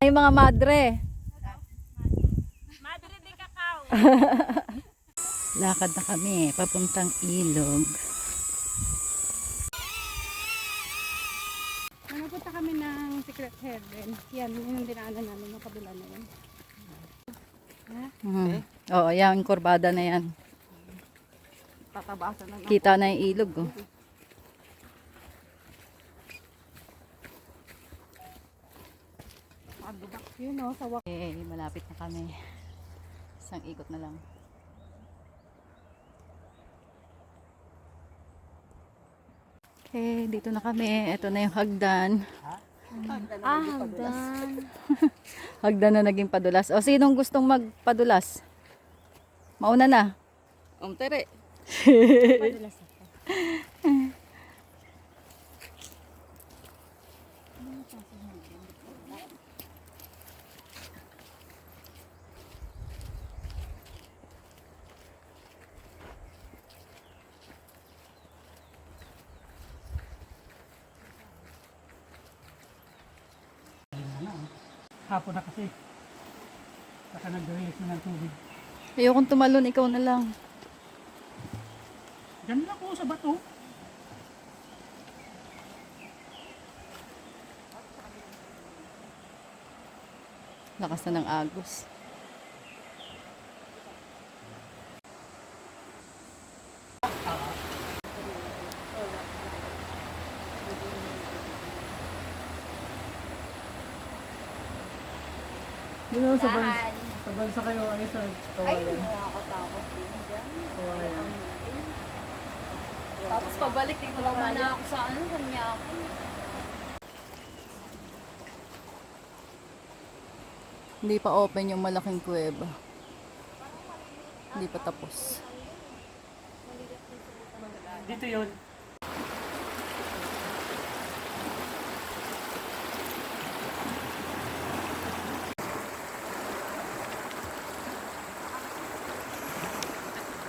Ay mga madre. Madre de cacao. Lakad na kami papuntang ilog. Napunta kami ng Secret Heaven. Yan, yun yung dinaanan namin ng kabila na yun. Oo, yung kurbada na yan. Tatabasan na lang. Kita na yung ilog. Oh. Yun o, sa wak. Okay, malapit na kami. Isang ikot na lang. Okay, dito na kami. Ito na yung hagdan. Hagdan. Hagdan na naging padulas. O, sinong gustong magpadulas? Mauna na. Tere. Padulas ako. Hapon na kasi. Saka nag-release na ng tubig. Ayokong tumalon, ikaw na lang. Diyan lang ako sa bato. Lakas na ng agos. Dito sa bansa kayo, ano sa kawalan? Nakakatakot din dyan. Kawalan. Tapos pabalik dito naman na ako sa ano, kanya ako. Hindi pa open yung malaking kuweba. Hindi pa tapos. Dito yun.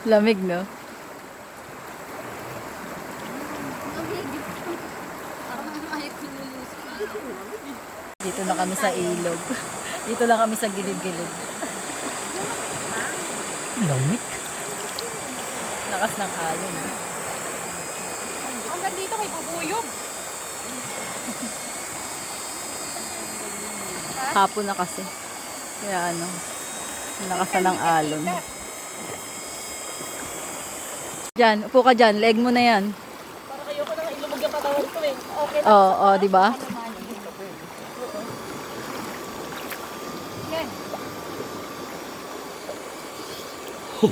Lamig, no? Dito na kami sa ilog. Dito lang kami sa gilid-gilid. Lamig. Lakas ng alon. Hanggang dito kay bubuyog. Hapon na kasi. Kaya ano, lakas na ng alon. Diyan, upo ka dyan. Leg mo na yan. Para kayo ko nang ilumog yung katawan ko eh. Okay na. Oo, di ba?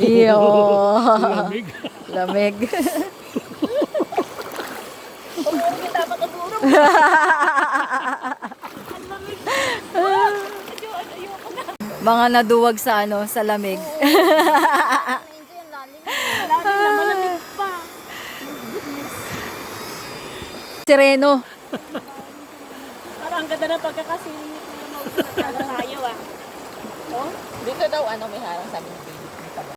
Iyo. Lamig. Lamig. Pag-uwi ka dapat nagurog. Mga naduwag sa ano, sa lamig. Lagi na malamig pa. Sireno. Parang ang ganda ng pagkakasinit na tayo ah. Oh? Dito daw ano may harang sabi ni Pia.